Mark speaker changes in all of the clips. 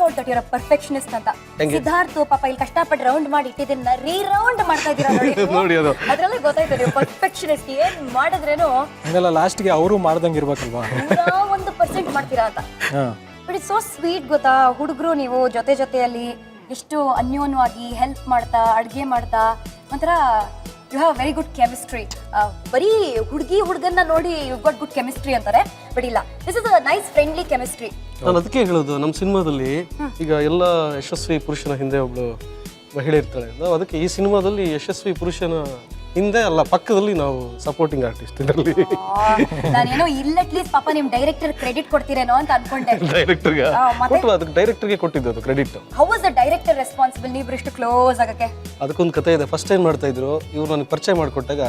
Speaker 1: Out that your perfectionist ಅಂತ. ಸಿದ್ಧಾರ್ಥ್ ಪಾಪ ಇಲ್ಲಿ ಕಷ್ಟಪಟ್ಟು ರೌಂಡ್ ಮಾಡಿ ಇಟ್ಟಿದ್ದನ್ನ ರೌಂಡ್ ಮಾಡ್ತಾ ಇದ್ದೀರಾ ನೋಡಿ. ಅದ್ರಲ್ಲೇ ಗೊತ್ತಾಯ್ತು ನೀವು ಪರ್ಫೆಕ್ಷನಿಸ್ಟ್. ಏನ್ ಮಾಡಿದ್ರೇನು
Speaker 2: ಹಂಗಲ್ಲ, ಲಾಸ್ಟ್ಗೆ ಅವರು ಮಾಡ್ದಂಗೆ ಇರ್ಬೇಕಲ್ವಾ,
Speaker 1: 1% ಮಾಡ್ತೀರಾ ಅಂತ. ಬಟ್ ಇಟ್ಸ್ ಸೋ ಸ್ವೀಟ್ ಗೊತ್ತಾ, ಹುಡುಗರು ನೀವು ಜೊತೆಯಲ್ಲಿ ಎಷ್ಟು ಅನ್ಯೋನ್ಯವಾಗಿ ಹೆಲ್ಪ್ ಮಾಡ್ತಾ ಅಡುಗೆ ಮಾಡ್ತಾ ಒಂಥರ you have very good chemistry. ಬರೀ ಹುಡುಗನ್ನ ನೋಡಿ ಯು ಗಾಟ್ ಗುಡ್ ಕೆಮಿಸ್ಟ್ರಿ ಅಂತಾರೆ, ಬಟ್ ಇಲ್ಲ, this is a nice friendly chemistry.
Speaker 3: ನಾನು ಅದಕ್ಕೆ ಹೇಳೋದು, ನಮ್ಮ ಸಿನಿಮಾದಲ್ಲಿ ಈಗ ಎಲ್ಲ ಯಶಸ್ವಿ ಪುರುಷನ ಹಿಂದೆ ಒಬ್ಳು ಮಹಿಳೆ ಇರ್ತಾಳೆ. ನಾವು ಅದಕ್ಕೆ ಈ ಸಿನಿಮಾದಲ್ಲಿ ಯಶಸ್ವಿ ಪುರುಷನ ಹಿಂದೆ ಅಲ್ಲ, ಪಕ್ಕದಲ್ಲಿ ನಾವು ಸಪೋರ್ಟಿಂಗ್ ಆರ್ಟಿಸ್ಟ್ ಇದರಲ್ಲಿ.
Speaker 1: ನಾನೇನೋ ಇಲ್ಲ ಅಟ್ಲೀಸ್ಟ್ ಪಾಪ ನಿಮ್ ಡೈರೆಕ್ಟರ್ ಕ್ರೆಡಿಟ್ ಕೊಡ್ತೀರೇನೋ ಅಂತ ಅನ್ಕೊಂಡೆ.
Speaker 3: ಡೈರೆಕ್ಟರ್ಗೆ ಅದಕ್ಕೆ ಡೈರೆಕ್ಟರ್ಗೆ ಕೊಟ್ಟಿದ್ದು ಅದು credit.
Speaker 1: How was the director responsible ನೀವು ಇಷ್ಟು ಕ್ಲೋಸ್ ಆಗಕ್ಕೆ?
Speaker 3: ಅದಕ್ಕೊಂದು ಕತೆ ಇದೆ. ಫಸ್ಟ್ ಟೈಮ್ ಮಾಡ್ತಾ ಇದ್ರು ಇವ್ರು, ನನಗೆ ಪರಿಚಯ ಮಾಡಿಕೊಟ್ಟಾಗ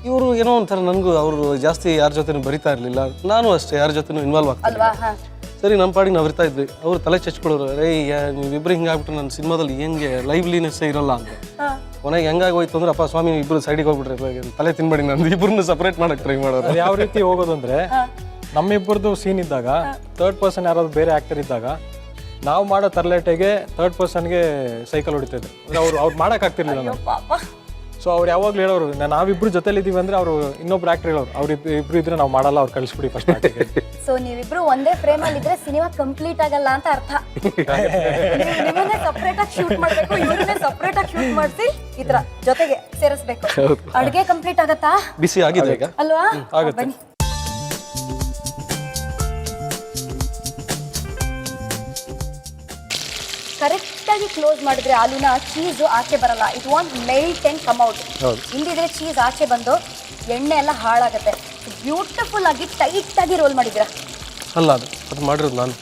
Speaker 3: ಇವರು ಏನೋ ಒಂಥರ ನನಗೂ ಅವರು ಜಾಸ್ತಿ ಯಾರ ಜೊತೆನೂ ಬರಿತಾ ಇರಲಿಲ್ಲ, ನಾನು ಅಷ್ಟೇ ಯಾರ ಜೊತೆನೂ ಇನ್ವಾಲ್ವ್ ಆಗ್ತಾ. ಸರಿ ನಮ್ಮ ಪಾಡಿಗೆ ನಾವು ಇರ್ತಾ ಇದ್ವಿ. ಅವ್ರು ತಲೆ ಚಚ್ಕೊಳ್ಳೋರು, ರೇ ನೀವಿಬ್ರು ಹಿಂಗಾಗ್ಬಿಟ್ರೆ ನನ್ನ ಸಿನಿಮಾದಲ್ಲಿ ಹೆಂಗೆ ಲೈವ್ಲಿನೆಸ್ ಇರಲ್ಲ ಅಂತ. ಕೊನೆಗೆ ಹೆಂಗಾಗೋಯ್ತು ಅಂದ್ರೆ, ಅಪ್ಪ ಸ್ವಾಮಿ ಇಬ್ರು ಸೈಡಿಗೆ ಹೋಗ್ಬಿಟ್ರೆ ತಲೆ ತಿನ್ಬೇಡಿ, ನಂದು ಇಬ್ಬರನ್ನ ಸಪರೇಟ್ ಮಾಡಕ್ಕೆ ಟ್ರೈ ಮಾಡೋದು.
Speaker 2: ಯಾವ ರೀತಿ ಹೋಗೋದಂದ್ರೆ, ನಮ್ಮಿಬ್ಬರದು ಸೀನ್ ಇದ್ದಾಗ ಥರ್ಡ್ ಪರ್ಸನ್ ಯಾರಾದ್ರು ಬೇರೆ ಆಕ್ಟರ್ ಇದ್ದಾಗ ನಾವು ಮಾಡೋ ತರ್ಲೇಟೆಗೆ ಥರ್ಡ್ ಪರ್ಸನ್ಗೆ ಸೈಕಲ್ ಹೊಡಿತಿದ್ರು. ಅವ್ರು ಮಾಡೋಕ್ಕಾಗ್ತಿರ್ಲಿಲ್ಲ ನಾವು. ಸೊ ಅವ್ರು ಯಾವಾಗಲೂ ಹೇಳೋರು, ನಾವಿಬ್ರು ಜೊತೆಲಿ ಇದೀವಿ ಅಂದ್ರೆ ಅವರು ಇನ್ನೊಬ್ರು ಆಕ್ಟರ್ ಹೇಳೋರು, ಅವ್ರು ಇಬ್ರು ಇದ್ರೆ ನಾವು ಮಾಡಲ್ಲ, ಅವ್ರು ಕಳಿಸ್ಬಿಡಿ ಫಸ್ಟ್.
Speaker 1: ಸೊ ನೀವಿಬ್ರು ಒಂದೇ ಫ್ರೇಮ್ ಅಲ್ಲಿ ಇದ್ರೆ ಸಿನಿಮಾ ಕಂಪ್ಲೀಟ್ ಆಗಲ್ಲ ಅಂತ ಅರ್ಥ. ನಿಮ್ಮನ್ನೇ ಸಪರೇಟ್ ಆಗಿ ಶೂಟ್ ಮಾಡ್ಬೇಕು, ಇವ್ರನ್ನೇ ಸಪರೇಟ್ ಆಗಿ ಶೂಟ್ ಮಾಡಿಸಿ ಈ ತರ ಜೊತೆಗೆ ಸೇರಿಸ್ಬೇಕು. ಅಡುಗೆ ಕಂಪ್ಲೀಟ್ ಆಗತ್ತಾ?
Speaker 3: ಬಿಸಿ ಆಗಿದೆ ಈಗ
Speaker 1: ಅಲ್ವಾ? ಬನ್ನಿ. ಕರೆಕ್ಟ್ ಆಗಿ ಕ್ಲೋಸ್ ಮಾಡಿದ್ರೆ ಆಲೂನ ಚೀಸು ಆಚೆ ಬರಲ್ಲ. It want melt and come out. ಇಲ್ಲಿದ್ರೆ ಚೀಸ್ ಆಚೆ ಬಂದು ಎಣ್ಣೆ ಎಲ್ಲ ಹಾಳಾಗತ್ತೆ. ಬ್ಯೂಟಿಫುಲ್ ಆಗಿ ಟೈಟ್ ಆಗಿ ರೋಲ್ ಮಾಡಿದ್ದೀರಾ.
Speaker 3: ಅಲ್ಲ, ಅದು ಮಾಡಿರೋದು ನಾನು.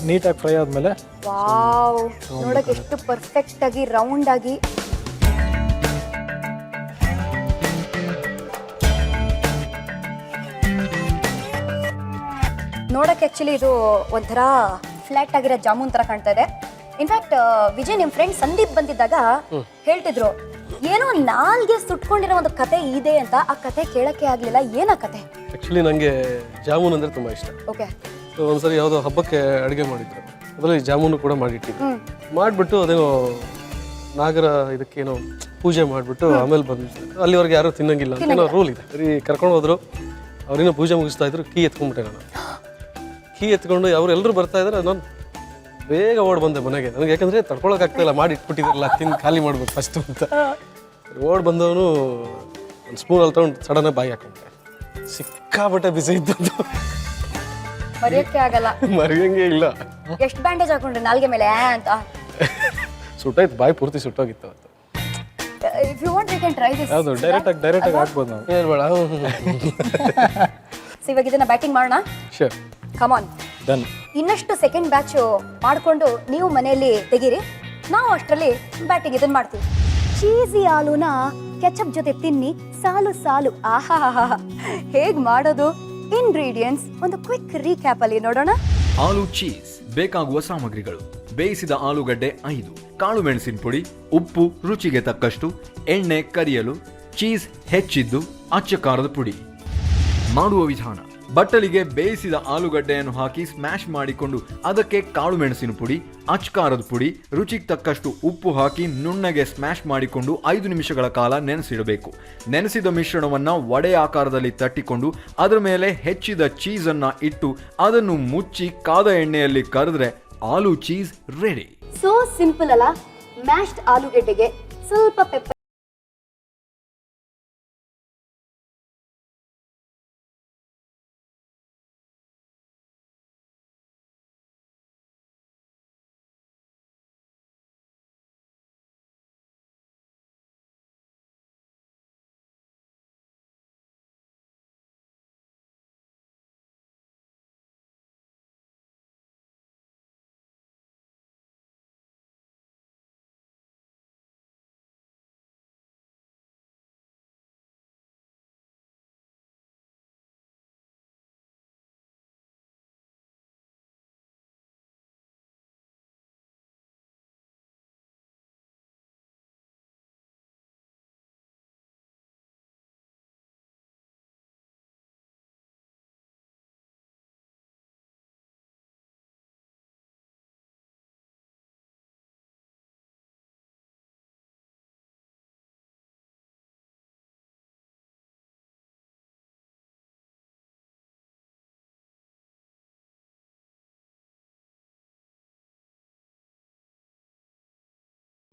Speaker 2: ನೀಟಾಗಿ ಫ್ರೈ ಆದ್ಮೇಲೆ
Speaker 1: ವಾವ್, ನೋಡಕ್ಕೆ ಎಷ್ಟು ಪರ್ಫೆಕ್ಟ್ ಆಗಿ ರೌಂಡ್ ಆಗಿ. ನೋಡಕ್ಕೆ ಆಕ್ಚುಲಿ ಇದು ಒಂಥರ ಫ್ಲಾಟ್ ಆಗಿರೋ ಜಾಮೂನ್ ತರ ಕಾಣ್ತಾ ಇದೆ. ಇನ್ಫ್ಯಾಕ್ಟ್ ವಿಜಯ್, ನಿಮ್ ಫ್ರೆಂಡ್ ಸಂದೀಪ್ ಬಂದಿದ್ದಾಗ ಹೇಳ್ತಿದ್ರು ಏನೋ ನಾಲ್ಗೆ ಸುಟ್ಕೊಂಡಿರೋ ಒಂದು ಕತೆ ಇದೆ ಅಂತ. ಆ ಕತೆ ಕೇಳಕ್ಕೆ ಆಗ್ಲಿಲ್ಲ, ಏನ ಕತೆ?
Speaker 3: ಆಕ್ಚುಲಿ ನಂಗೆ ಜಾಮೂನ್ ಅಂದ್ರೆ ತುಂಬಾ ಇಷ್ಟ.
Speaker 1: ಓಕೆ.
Speaker 3: ಒಂದ್ಸರಿ ಯಾವುದೋ ಹಬ್ಬಕ್ಕೆ ಅಡುಗೆ ಮಾಡಿದ್ರು, ಅದರಲ್ಲಿ ಜಾಮೂನು ಕೂಡ ಮಾಡಿಟ್ಟಿದ್ರು. ಮಾಡಿಬಿಟ್ಟು ಅದೇನೋ ನಾಗರ ಇದಕ್ಕೇನೋ ಪೂಜೆ ಮಾಡಿಬಿಟ್ಟು ಆಮೇಲೆ ಬಂದು ಅಲ್ಲಿವರೆಗೆ ಯಾರು ತಿನ್ನಂಗಿಲ್ಲ ಅಂತ ಏನೋ ರೂಲ್ ಇದೆ. ಸರಿ ಕರ್ಕೊಂಡು ಹೋದ್ರು, ಅವ್ರೇನೋ ಪೂಜೆ ಮುಗಿಸ್ತಾ ಇದ್ರು. ಕೀ ಎತ್ಕೊಂಡ್ಬಿಟ್ಟೆ ನಾನು. ಕೀ ಎತ್ಕೊಂಡು ಅವರೆಲ್ಲರೂ ಬರ್ತಾ ಇದ್ದಾರೆ, ನಾನು ಬೇಗ ಓಡ್ ಬಂದೆ ಮನೆಗೆ. ನನಗೆ ಯಾಕಂದ್ರೆ ತಡ್ಕೊಳಕ್ಕಾಗ್ತಾ ಇಲ್ಲ, ಮಾಡಿ ಇಟ್ಬಿಟ್ಟಿದ್ರಲ್ಲ, ತಿಂದು ಖಾಲಿ ಮಾಡ್ಬೇಕು ಫಸ್ಟ್ ಅಂತ. ಓಡ್ ಬಂದವನು ಒಂದು ಸ್ಪೂನ್ ಅಲ್ಲಿ ತಗೊಂಡು ಸಡನ್ನಾಗಿ ಬಾಯಿ ಹಾಕೊಂಡೆ. ಸಿಕ್ಕಾಬಟ್ಟೆ ಬಿಸಿ ಇದ್ದದ್ದು,
Speaker 1: ಮರೆಯಕ್ಕೆ ಆಗಲ್ಲ,
Speaker 3: ಮರೆಯಂಗೆ ಇಲ್ಲ.
Speaker 1: ಎಷ್ಟು ಬ್ಯಾಂಡೇಜ್ ಹಾಕೊಂಡ್ರೆ ನಾಲ್ಗೆ ಮೇಲೆ ಅಂತ?
Speaker 3: ಸುಟ್ಟಾಯ್ತು, ಬಾಯಿ ಪೂರ್ತಿ ಸುಟ್ಟೋಗಿತ್ತು ಅವತ್ತು.
Speaker 1: If you want, we can try this.
Speaker 2: ಹೌದು, ಡೈರೆಕ್ಟ್ ಆಗಿ ಹಾಕ್ಬೋದು ನಾವು.
Speaker 3: ಹೇಳ್ಬೇಡ.
Speaker 1: ಇವಾಗ ಇದನ್ನ ಬ್ಯಾಟಿಂಗ್ ಮಾಡೋಣ.
Speaker 3: Sure,
Speaker 1: come on.
Speaker 2: ಡನ್.
Speaker 1: ಇನ್ನಷ್ಟು ಸೆಕೆಂಡ್ ಬ್ಯಾಚ್ ಮಾಡ್ಕೊಂಡು ನೀವು ಮನೆಯಲ್ಲಿ ತೆಗೀರಿ, ನಾವು ಅಷ್ಟರಲ್ಲಿ ಬ್ಯಾಟಿಂಗ್ ಇದನ್ನ ಮಾಡ್ತೀವಿ. ಚೀಸಿ ಆಲೂನ ಕೆಚಪ್ ಜೊತೆ ತಿನ್ನಿ ಸಾಲು ಸಾಲು. ಆಹಾ, ಹೇಗ್ ಮಾಡೋದು? ಇಂಗ್ರೀಡಿಯೆಂಟ್ಸ್ ಒಂದು ಕ್ವಿಕ್ ರೀಕ್ಯಾಪ್ ಅಲ್ಲಿ ನೋಡೋಣ.
Speaker 4: ಆಲೂ ಚೀಸ್ ಬೇಕಾಗುವ ಸಾಮಗ್ರಿಗಳು: ಬೇಯಿಸಿದ ಆಲೂಗಡ್ಡೆ 5, ಕಾಳು ಮೆಣಸಿನ ಪುಡಿ, ಉಪ್ಪು ರುಚಿಗೆ ತಕ್ಕಷ್ಟು, ಎಣ್ಣೆ ಕರಿಯಲು, ಚೀಸ್ ಹೆಚ್ಚಿದ್ದು, ಅಚ್ಚ ಖಾರದ ಪುಡಿ. ಮಾಡುವ ವಿಧಾನ: ಬಟ್ಟಲಿಗೆ ಬೇಯಿಸಿದ ಆಲೂಗಡ್ಡೆಯನ್ನು ಹಾಕಿ ಸ್ಮ್ಯಾಶ್ ಮಾಡಿಕೊಂಡು ಅದಕ್ಕೆ ಕಾಳು ಮೆಣಸಿನ ಪುಡಿ, ಅಚ್ಕಾರದ ಪುಡಿ, ರುಚಿಗೆ ತಕ್ಕಷ್ಟು ಉಪ್ಪು ಹಾಕಿ ನುಣ್ಣಗೆ ಸ್ಮ್ಯಾಶ್ ಮಾಡಿಕೊಂಡು 5 ನಿಮಿಷಗಳ ಕಾಲ ನೆನೆಸಿಡಬೇಕು. ನೆನೆಸಿದ ಮಿಶ್ರಣವನ್ನು ವಡೆ ಆಕಾರದಲ್ಲಿ ತಟ್ಟಿಕೊಂಡು ಅದರ ಮೇಲೆ ಹೆಚ್ಚಿದ ಚೀಸನ್ನು ಇಟ್ಟು ಅದನ್ನು ಮುಚ್ಚಿ ಕಾದ ಎಣ್ಣೆಯಲ್ಲಿ ಕರೆದ್ರೆ ಆಲೂ ಚೀಸ್ ರೆಡಿ.
Speaker 1: ಸೋ ಸಿಂಪಲ್ ಅಲ್ಲ? ಮ್ಯಾಶ್ಡ್ ಆಲೂಗೆಡ್ಡೆಗೆ ಸ್ವಲ್ಪ ಪೆಪ್ಪರ್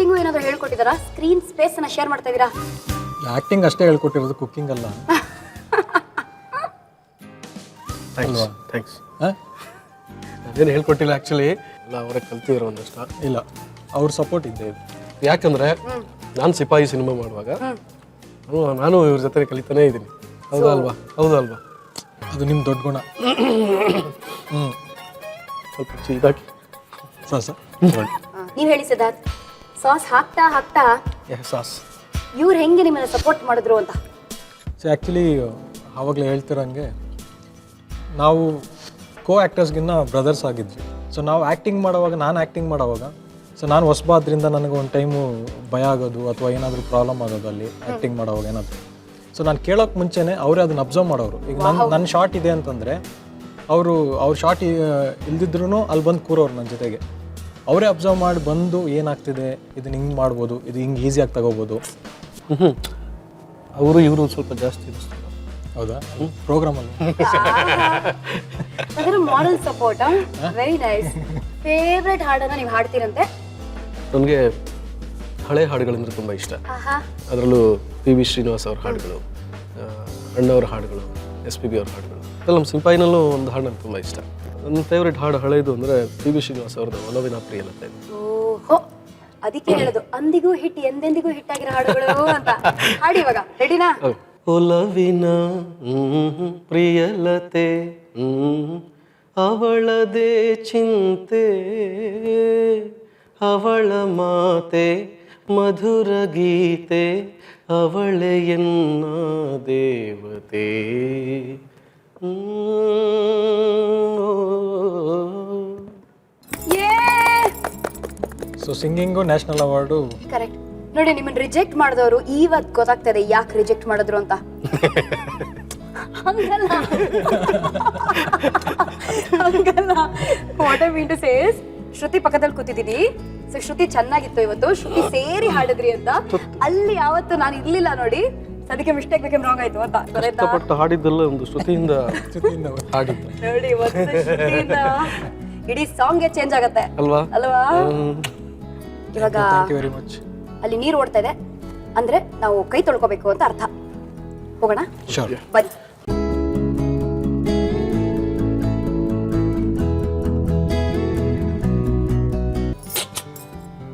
Speaker 1: ಆಕ್ಟಿಂಗು ಏನಾದ್ರು ಹೇಳ್ಕೊಟ್ಟಿದಾರಾ? ಸ್ಕ್ರೀನ್ ಸ್ಪೇಸ್ ಅನ್ನ ಶೇರ್ ಮಾಡ್ತಾ ಇದೀರಾ?
Speaker 2: ಆ್ಯಕ್ಟಿಂಗ್ ಅಷ್ಟೇ ಹೇಳ್ಕೊಟ್ಟಿರೋದು, ಕುಕ್ಕಿಂಗ್ ಅಲ್ಲ.
Speaker 3: ಥ್ಯಾಂಕ್ಸ್.
Speaker 2: ಹಾಂ
Speaker 3: ಅದೇನು ಹೇಳ್ಕೊಟ್ಟಿಲ್ಲ ಆ್ಯಕ್ಚುಲಿ, ಎಲ್ಲ ಅವರೇ ಕಲ್ತಿದ್ರು ಒಂದಷ್ಟು.
Speaker 2: ಇಲ್ಲ, ಅವ್ರ ಸಪೋರ್ಟ್ ಇದ್ದೇ ಇದೆ.
Speaker 3: ಯಾಕಂದರೆ ನಾನು ಸಿಪಾಯಿ ಸಿನಿಮಾ ಮಾಡುವಾಗ ನಾನು ಇವ್ರ ಜೊತೆ ಕಲಿತಾನೇ ಇದ್ದೀನಿ. ಹೌದಾ ಅಲ್ವಾ? ಹೌದಾ ಅಲ್ವಾ?
Speaker 2: ಅದು ನಿಮ್ಮ ದೊಡ್ಡ ಗುಣ.
Speaker 3: ಸ್ವಲ್ಪ ಇದಾಗಿ
Speaker 2: ಸಾಸ
Speaker 1: ನೀವ್ ಹೇಳಿ ಸಿದ್ಧಾರ್ಥ್, ಸಾಸ್ ಹಾಕ್ತಾ ಹಾಕ್ತಾ
Speaker 3: ಸಾಸ್
Speaker 1: ಇವ್ರು ಹೆಂಗೆ ನಿಮ್ಮನ್ನ ಸಪೋರ್ಟ್ ಮಾಡಿದ್ರು ಅಂತ?
Speaker 2: ಸೊ ಆ್ಯಕ್ಚುಲಿ ಆವಾಗಲೇ ಹೇಳ್ತಿರೋಂಗೆ ನಾವು ಕೋ ಆ್ಯಕ್ಟರ್ಸ್ಗಿನ್ನ ಬ್ರದರ್ಸ್ ಆಗಿದ್ವಿ. ಸೊ ನಾವು ಆ್ಯಕ್ಟಿಂಗ್ ಮಾಡೋವಾಗ, ನಾನು ಆ್ಯಕ್ಟಿಂಗ್ ಮಾಡೋವಾಗ, ಸೊ ನಾನು ಹೊಸಬಾದ್ರಿಂದ ನನಗೆ ಒಂದು ಟೈಮು ಭಯ ಆಗೋದು ಅಥವಾ ಏನಾದರೂ ಪ್ರಾಬ್ಲಮ್ ಆಗೋದು ಅಲ್ಲಿ ಆ್ಯಕ್ಟಿಂಗ್ ಮಾಡೋವಾಗ ಏನಾದರೂ. ಸೊ ನಾನು ಕೇಳೋಕ್ಕೆ ಮುಂಚೆನೇ ಅವರೇ ಅದನ್ನ ಅಬ್ಸರ್ವ್ ಮಾಡೋರು. ಈಗ ನನ್ನ ಶಾರ್ಟ್ ಇದೆ ಅಂತಂದರೆ ಅವ್ರ ಶಾರ್ಟ್ ಇಲ್ದಿದ್ರೂ ಅಲ್ಲಿ ಬಂದು ಕೂರೋರು ನನ್ನ ಜೊತೆಗೆ. ಅವರೇ ಅಬ್ಸರ್ವ್ ಮಾಡಿ ಬಂದು ಏನಾಗ್ತಿದೆ, ಇದನ್ನ ಹಿಂಗೆ ಮಾಡ್ಬೋದು, ಇದು ಹಿಂಗೆ ಈಸಿಯಾಗಿ ತಗೋಬೋದು.
Speaker 3: ಅವರು ಇವರು ಸ್ವಲ್ಪ ಜಾಸ್ತಿ ಇರಿಸ್ತಾರೆ.
Speaker 2: ಹೌದಾ? ಪ್ರೋಗ್ರಾಮಲ್ಲಿ
Speaker 1: ಅದರ moral support. Very nice. Favourite ಹಾಡನ್ನ ನೀವು ಹಾಡ್ತೀರಂತೆ?
Speaker 3: ನನಗೆ ಹಳೆ ಹಾಡುಗಳಂದ್ರೆ ತುಂಬ ಇಷ್ಟ. ಅದರಲ್ಲೂ PB ಶ್ರೀನಿವಾಸ್ ಅವ್ರ ಹಾಡುಗಳು, ಅಣ್ಣವ್ರ ಹಾಡುಗಳು, SPB ಅವ್ರ ಹಾಡುಗಳು, ನಮ್ಮ ಸಿಂಪಾಯಿನಲ್ಲೂ ಒಂದು ಹಾಡು ನನಗೆ ತುಂಬ ಇಷ್ಟ. ನನ್ನ ಫೇವ್ರೆಟ್ ಹಾಡು ಹಳೆಯದು ಅಂದರೆ PB ಶ್ರೀನಿವಾಸ್ ಅವ್ರದ್ದು ಒಲವಿನ ಪ್ರಿಯಲತೆ.
Speaker 1: ಓಹೋ, ಅದಕ್ಕೆ ಹೇಳೋದು ಅಂದಿಗೂ ಹಿಟ್ ಎಂದೆಂದಿಗೂ ಹಿಟ್ ಆಗಿರೋ ಹಾಡುಗಳು ಅಂತ. ಹಾಡಿ ಇವಾಗ. ರೆಡಿನಾ?
Speaker 3: ಒಲವಿನ ಪ್ರಿಯಲತೆ, ಅವಳದೇ ಚಿಂತೆ, ಅವಳ ಮಾತೆ ಮಧುರ ಗೀತೆ, ಅವಳೆ ಎನ್ನ ದೇವತೆ.
Speaker 2: So singing national award.
Speaker 1: Correct. ನೋಡಿ, ನಿಮ್ಮನ್ನ ರಿಜೆಕ್ಟ್ ಮಾಡಿದವರು ಇವತ್ತು ಗೊತ್ತಾಗ್ತದೆ ಯಾಕೆ ರಿಜೆಕ್ಟ್ ಮಾಡಿದ್ರು ಅಂತ. ಹಂಗಲ್ಲ ಹಂಗಲ್ಲ. What I mean to say is, Shruti ಪಕ್ಕದಲ್ಲಿ ಕೂತಿದ್ದೀನಿ. ಸೊ ಶ್ರುತಿ ಚೆನ್ನಾಗಿತ್ತು ಇವತ್ತು, ಶ್ರುತಿ ಸೇರಿ ಹಾಡಿದ್ರಿ ಅಂತ. ಅಲ್ಲಿ ಯಾವತ್ತು ನಾನು ಇರ್ಲಿಲ್ಲ ನೋಡಿ, ಅದಕ್ಕೆ ಮಿಸ್ಟೇಕ್ ಬೇಕೇಮ್ ರಾಂಗ್ ಆಯ್ತು ಅಂತ.
Speaker 3: ಕಷ್ಟಪಟ್ಟು ಹಾಡಿದ್ದಲ್ಲ ಒಂದು ಶ್ರುತಿಯಿಂದ ಹಾಡಿದ್ದು
Speaker 1: ನೋಡಿ, ಒಂದು ಶ್ರುತಿಯಿಂದ ಇಡೀ ಸಾಂಗ್ಗೆ ಚೇಂಜ್ ಆಗತ್ತೆ
Speaker 3: ಅಲ್ವಾ?
Speaker 1: ಅಲ್ವಾ? ಇವಾಗ
Speaker 2: ಥ್ಯಾಂಕ್ ಯು ವೆರಿ ಮಚ್.
Speaker 1: ಅಲ್ಲಿ ನೀರು ಓಡ್ತಾ ಇದೆ ಅಂದ್ರೆ ನಾವು ಕೈ ತೊಳ್ಕೋಬೇಕು ಅಂತ ಅರ್ಥ. ಹೋಗೋಣ
Speaker 2: ಶೋರ್.
Speaker 1: ಬನ್ನಿ.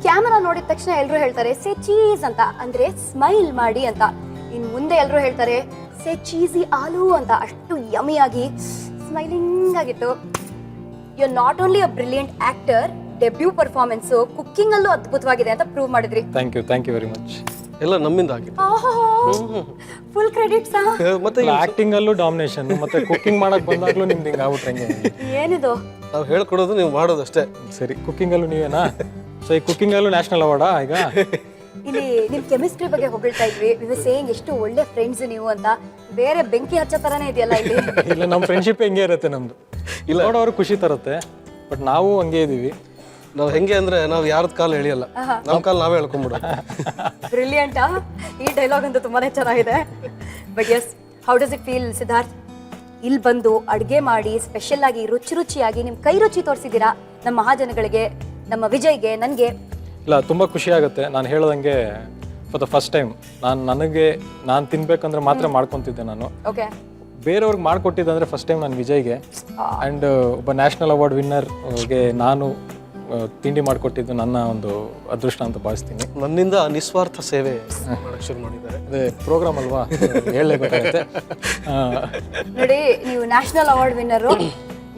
Speaker 1: ಕ್ಯಾಮರಾ ನೋಡಿದ ತಕ್ಷಣ ಎಲ್ಲರೂ ಹೇಳ್ತಾರೆ ಸೇ ಚೀಸ್ ಅಂತ, ಅಂದ್ರೆ ಸ್ಮೈಲ್ ಮಾಡಿ ಅಂತ. ಇನ್ ಮುಂದೆ ಎಲ್ಲರೂ ಹೇಳ್ತಾರೆ ಸೇ ಚೀಸಿ ಆಲೂ ಅಂತ. ಅಷ್ಟು ಯಮಿಯಾಗಿ ಸ್ಮೈಲಿಂಗ್ ಆಗಿತ್ತು. You are not only a brilliant actor, debut performance cooking ಅಲ್ಲೂ ಅದ್ಭುತವಾಗಿದೆ ಅಂತ ಪ್ರೂವ್ ಮಾಡಿದ್ರಿ.
Speaker 2: Thank you very much.
Speaker 3: ಎಲ್ಲ ನಮ್ಮಿಂದ ಆಗಿತ್ತು.
Speaker 1: Full credits.
Speaker 3: ಮತ್ತೆ
Speaker 2: ಆಕ್ಟಿಂಗ್ ಅಲ್ಲೂ ಡಾಮಿನೇಷನ್, ಮತ್ತೆ ಕುಕಿಂಗ್ ಮಾಡಕ್ ಬಂದಾಗ್ಲೂ ನಿಮ್ದು ಹಿಂಗೆ ಆಗ್ಬಿಟ್ರೆ ಹೆಂಗೆ?
Speaker 1: ಏನಿದು?
Speaker 3: ನಾವು ಹೇಳ್ಕೊಡೋದು ನೀವು ಮಾಡೋದಷ್ಟೇ.
Speaker 2: ಸರಿ, ಕುಕಿಂಗ್ ಅಲ್ಲೂ ನೀವೇನಾ? ಸೊ ಈ ಕುಕಿಂಗ್ ಅಲ್ಲೂ ನ್ಯಾಷನಲ್ ಅವಾರ್ಡಾ ಈಗ?
Speaker 1: ಇಲ್ಲಿ ನಿಮ್ ಕೆಮಿಸ್ಟ್ರಿ ಬಗ್ಗೆ ಹೊಗಳ್ತಾ ಇದ್ವಿ. ವಿ ವರ್ ಸೇಯಿಂಗ್ ಎಷ್ಟು ಒಳ್ಳೆ ಫ್ರೆಂಡ್ಸ್ ನೀವು ಅಂತ. ಬೇರೆ ಬೆಂಕಿ ಹಚ್ಚೋ ತರನೇ ಇದೆಯಲ್ಲ ಇಲ್ಲಿ.
Speaker 2: ಇಲ್ಲ, ನಮ್ಮ ಫ್ರೆಂಡ್ಶಿಪ್ ಹೆಂಗೆ ಇರುತ್ತೆ ನಮ್ದು. ಇಲ್ಲ ನೋಡೋರು ಖುಷಿ ತರುತ್ತೆ, ಬಟ್ ನಾವು ಹಂಗೆ ಇದೀವಿ.
Speaker 3: ನಾವು ಹೆಂಗೆ ಅಂದ್ರೆ ನಾವು ಯಾರದ್ ಕಾಲು ಎಳಿಯಲ್ಲ, ನಮ್ಮ ಕಾಲು ನಾವೇ ಎಳ್ಕೊಂಡ್ಬಿಡೋದು.
Speaker 1: ಬ್ರಿಲಿಯಂಟ್. ಈ ಡೈಲಾಗ್ ಅಂತೂ ತುಂಬಾನೇ ಚೆನ್ನಾಗಿದೆ. But yes, how does it feel Siddharth, ಇಲ್ಲಿ ಬಂದು ಅಡುಗೆ ಮಾಡಿ ಸ್ಪೆಷಲ್ ಆಗಿ ರುಚಿಯಾಗಿ ನಿಮ್ಮ ಕೈ ರುಚಿ ತೋರಿಸಿದ್ದೀರಾ ನಮ್ಮ ಮಹಾಜನಗಳಿಗೆ, ನಮ್ಮ ವಿಜಯ್ಗೆ, ನನಗೆ?
Speaker 2: ಇಲ್ಲ, ತುಂಬ ಖುಷಿ ಆಗುತ್ತೆ. ನಾನು ಹೇಳೋದಂಗೆ ಫಾರ್ ದ ಫಸ್ಟ್ ಟೈಮ್ ನಾನು ತಿನ್ಬೇಕಂದ್ರೆ ಮಾತ್ರ ಮಾಡ್ಕೊತಿದ್ದೆ ನಾನು.
Speaker 1: ಓಕೆ.
Speaker 2: ಬೇರೆಯವ್ರಿಗೆ ಮಾಡಿಕೊಟ್ಟಿದ್ದಂದ್ರೆ ಫಸ್ಟ್ ಟೈಮ್ ನಾನು ವಿಜಯ್ಗೆ. ಆ್ಯಂಡ್ ಒಬ್ಬ ನ್ಯಾಷನಲ್ ಅವಾರ್ಡ್ ವಿನ್ನರ್ಗೆ ನಾನು ತಿಂಡಿ ಮಾಡಿಕೊಟ್ಟಿದ್ದು ನನ್ನ ಒಂದು ಅದೃಷ್ಟ ಅಂತ ಭಾವಿಸ್ತೀನಿ.
Speaker 3: ನನ್ನಿಂದ ನಿಸ್ವಾರ್ಥ ಸೇವೆ ಮಾಡಕ್ಕೆ ಶುರು ಮಾಡಿದ್ದಾರೆ.
Speaker 2: ಅದೇ ಪ್ರೋಗ್ರಾಮ್ ಅಲ್ವಾ, ಹೇಳಲೇಬೇಕಾಗುತ್ತೆ.
Speaker 1: ನೋಡಿ, ನೀವು ನ್ಯಾಷನಲ್ ಅವಾರ್ಡ್ ವಿನ್ನರು.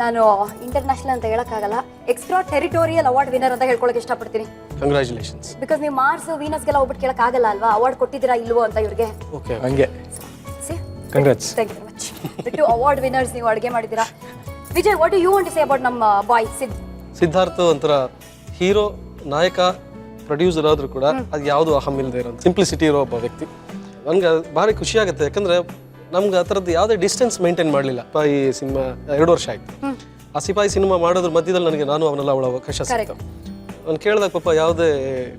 Speaker 1: ನಾನು ಇಂಟರ್ನ್ಯಾಷನಲ್ ಅಂತ ಹೇಳಕ್ಕಾಗಲ್ಲ, ಎಕ್ಸ್ಟ್ರಾ ಟೆರಿಟೋರಿಯಲ್ ಅವಾರ್ಡ್ ವಿನ್ನರ್ ಅಂತ ಹೇಳ್ಕೊಳಕ್ಕೆ ಇಷ್ಟಪಡ್ತೀನಿ.
Speaker 3: ಕಂಗ್ರ್ಯಾಚುಲೇಷನ್ಸ್.
Speaker 1: ಬಿಕಾಸ್ ನೀವು ಮಾರ್ಸ್ ವೀನಸ್ಗೆಲ್ಲ ಹೋಗ್ಬಿಟ್ಟು ಕೇಳಕ್ಕಾಗಲ್ಲ ಅಲ್ವಾ, ಅವಾರ್ಡ್ ಕೊಟ್ಟಿದ್ದೀರಾ ಇಲ್ವೋ ಅಂತ ಇವ್ರಿಗೆ.
Speaker 3: ಓಕೆ,
Speaker 2: ಹಂಗೆ congrats.
Speaker 1: Thank you very much. ಬಿಟ್ಟು ಅವಾರ್ಡ್ ವಿನ್ನರ್ಸ್ ನೀವು ಅಡುಗೆ ಮಾಡಿದ್ದೀರಾ. Vijay, what do you want to say about ನಮ್ಮ ಬಾಯ್
Speaker 3: ಸಿದ್ಧಾರ್ಥ? ಒಂಥರ ಹೀರೋ, ನಾಯಕ, ಪ್ರೊಡ್ಯೂಸರ್ ಆದರೂ ಕೂಡ ಅದು ಯಾವುದು ಅಹಂ ಇಲ್ಲದೆ ಇರೋ ಸಿಂಪ್ಲಿಸಿಟಿ ಇರೋ ಒಬ್ಬ ವ್ಯಕ್ತಿ. ನನಗೆ ಭಾರಿ ಖುಷಿ ಆಗುತ್ತೆ, ಯಾಕಂದರೆ ನಮ್ಗೆ ಆ ಥರದ್ದು ಯಾವುದೇ ಡಿಸ್ಟೆನ್ಸ್ ಮೇಂಟೈನ್ ಮಾಡಲಿಲ್ಲ. ಸಿಪಾಯಿ ಸಿನಿಮಾ 2 ವರ್ಷ ಆಯಿತು. ಆ ಸಿಪಾಯಿ ಸಿನಿಮಾ ಮಾಡೋದ್ರ ಮಧ್ಯದಲ್ಲಿ ನನಗೆ ನಾನು ಅವನೆಲ್ಲ ಅವಳ ಅವಕಾಶ ಸಿಕ್ತು. ನಾನು ಕೇಳಿದಾಗ ಪಾಪ ಯಾವುದೇ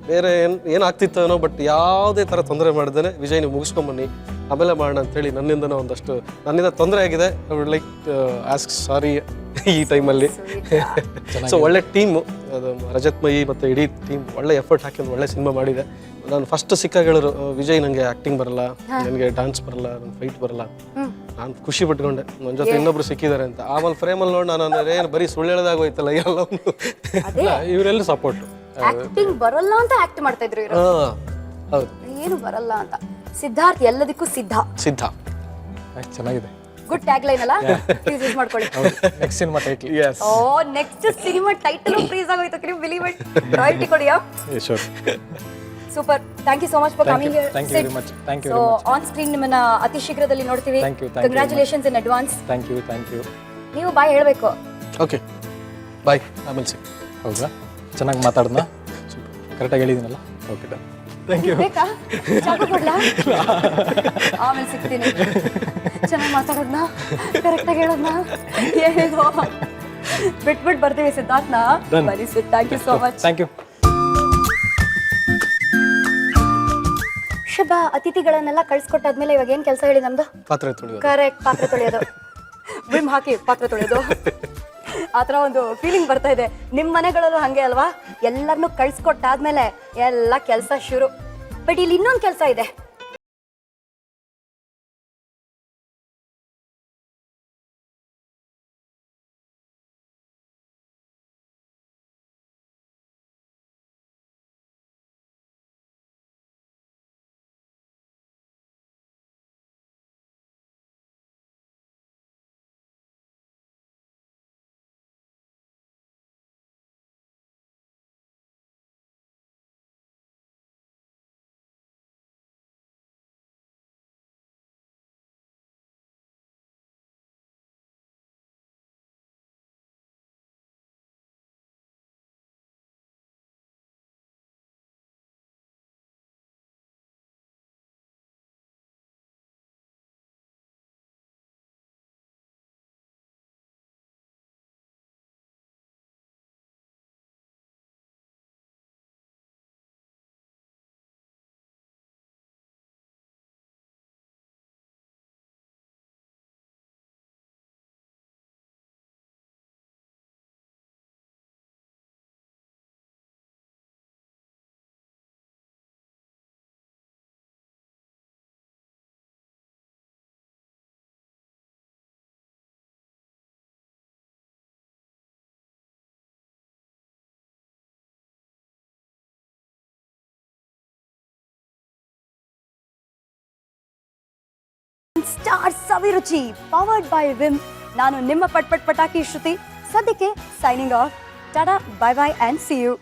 Speaker 3: ಬೇರೆ ಏನಾಗ್ತಿತ್ತೋ ಏನೋ, ಬಟ್ ಯಾವುದೇ ಥರ ತೊಂದರೆ ಮಾಡ್ದೇನೆ ವಿಜಯ್ ನೀವು ಮುಗಿಸ್ಕೊಂಬನ್ನಿ ಆಮೇಲೆ ಮಾಡೋಣ ಅಂತೇಳಿ ನನ್ನಿಂದ ತೊಂದರೆ ಆಗಿದೆ. ಐ ವುಡ್ ಲೈಕ್ ಆಸ್ಕ್ ಸಾರಿ ಈ ಟೈಮಲ್ಲಿ. ಸೊ ಒಳ್ಳೆ ಟೀಮು ಅದು ರಜತ್ ಮಯಿ ಮತ್ತು ಇಡೀ ಟೀಮ್ ಒಳ್ಳೆ ಎಫರ್ಟ್ ಹಾಕಿ ಒಂದು ಒಳ್ಳೆ ಸಿನಿಮಾ ಮಾಡಿದೆ. ನಾನು ಫಸ್ಟ್ ಸಿಕ್ಕಾಗ ಹೇಳಿದ್ರು ವಿಜಯ್ ನನಗೆ ಆ್ಯಕ್ಟಿಂಗ್ ಬರಲ್ಲ, ನನಗೆ ಡಾನ್ಸ್ ಬರಲ್ಲ, ನನಗೆ ಫೈಟ್ ಬರಲ್ಲ. ನಾನು ಖುಷಿ ಪಟ್ಕೊಂಡೆ ನನ್ನ ಜೊತೆ ಇನ್ನೊಬ್ರು ಸಿಕ್ಕಿದ್ದಾರೆ ಅಂತ. ಆಮೇಲೆ ಫ್ರೇಮಲ್ಲಿ ನೋಡಿ ನಾನು ಅಂದ್ರೆ ಏನು ಬರೀ ಸುಳ್ಳು ಹೇಳ್ದಾಗ ಹೋಯ್ತಲ್ಲ ಎಲ್ಲ.
Speaker 2: ಇವರೆಲ್ಲ ಸಪೋರ್ಟ್.
Speaker 1: ಆಕ್ಟಿಂಗ್ ಬರಲ್ಲ ಅಂತ ಆಕ್ಟ್ ಮಾಡ್ತಾ ಇದ್ರು ಇವರು.
Speaker 3: ಹೌದು,
Speaker 1: ಏನು ಬರಲ್ಲ ಅಂತ. ಸಿದ್ಧಾರ್ಥ್ ಎಲ್ಲದಕ್ಕೂ ಸಿದ್ಧ.
Speaker 2: ಚೆನ್ನಾಗಿದೆ.
Speaker 1: ಗುಡ್ ಟ್ಯಾಗ್ ಲೈನ್ ಅಲ್ಲ, ಪ್ಲೀಸ್ ಯೂಸ್ ಮಾಡ್ಕೊಳ್ಳಿ.
Speaker 2: Next cinema title.
Speaker 1: Oh next cinema title freeze ಆಗೋಯ್ತು. Cream believe it. ರಾಯಲ್ಟಿ ಕೊಡಿಯಾ?
Speaker 2: Sure.
Speaker 1: Super. Thank you so much for coming here.
Speaker 2: Thank you very much. Thank you
Speaker 1: so on screen ನಿಮ್ಮನ್ನ ಅತಿ ಶೀಘ್ರದಲ್ಲಿ ನೋಡ್ತೀವಿ. Congratulations in advance.
Speaker 2: Thank you.
Speaker 1: ನೀವು bye ಹೇಳಬೇಕು.
Speaker 3: Okay bye, ಆಮೇಲೆ ಸಿಗ್.
Speaker 2: ಹೌದಾ? ಚೆನ್ನಾಗಿ ಮಾತಾಡ್ದಾ? ಕರೆಕ್ಟಾಗಿ ಹೇಳಿದ್ದೀನಲ್ಲ? Okay done. Thank you.
Speaker 1: ಬೇಕಾ ಚಾಕು ಕೊಡ್ಲಾ? ಆಮೇಲೆ ಸಿಗ್ತೀನಿ. ಚೆನ್ನಾಗಿ ಮಾತಾಡೋದ್ನ, ಕರೆಕ್ಟಾಗಿ ಹೇಳೋದ್ನ, ಏನೇನೋ ಬಿಟ್ಬಿಟ್ಟು ಬರ್ತೀವಿ ಸಿದ್ಧಾರ್ಥ್ನ. ಬರೀ Sid. Thank you so much.
Speaker 2: Thank you.
Speaker 1: ಶುಭ ಅತಿಥಿಗಳನ್ನೆಲ್ಲ ಕಳ್ಸಿಕೊಟ್ಟಾದ್ಮೇಲೆ ಇವಾಗ ಏನ್ ಕೆಲಸ ಹೇಳಿ ನಮ್ದು?
Speaker 3: ಪಾತ್ರೆ ತೊಳೆಯೋದು.
Speaker 1: ಕರೆಕ್ಟ್, ಪಾತ್ರೆ ತೊಳೆಯೋದು. ವಿಮ್ ಹಾಕಿ ಪಾತ್ರೆ ತೊಳೆಯೋದು. ಆ ಥರ ಒಂದು ಫೀಲಿಂಗ್ ಬರ್ತಾ ಇದೆ. ನಿಮ್ಮ ಮನೆಗಳಲ್ಲೂ ಹಾಗೆ ಅಲ್ವಾ? ಎಲ್ಲರನ್ನೂ ಕಳ್ಸಿಕೊಟ್ಟಾದ್ಮೇಲೆ ಎಲ್ಲ ಕೆಲಸ ಶುರು. ಬಟ್ ಇಲ್ಲಿ ಇನ್ನೊಂದು ಕೆಲಸ ಇದೆ. Star Saviruchi powered by Vim. ನಾನು ನಿಮ್ಮ ಪಟ್ ಪಟಾಕಿ ಶ್ರುತಿ. ಸದ್ಯಕ್ಕೆ signing off. Tata, bye bye and see you.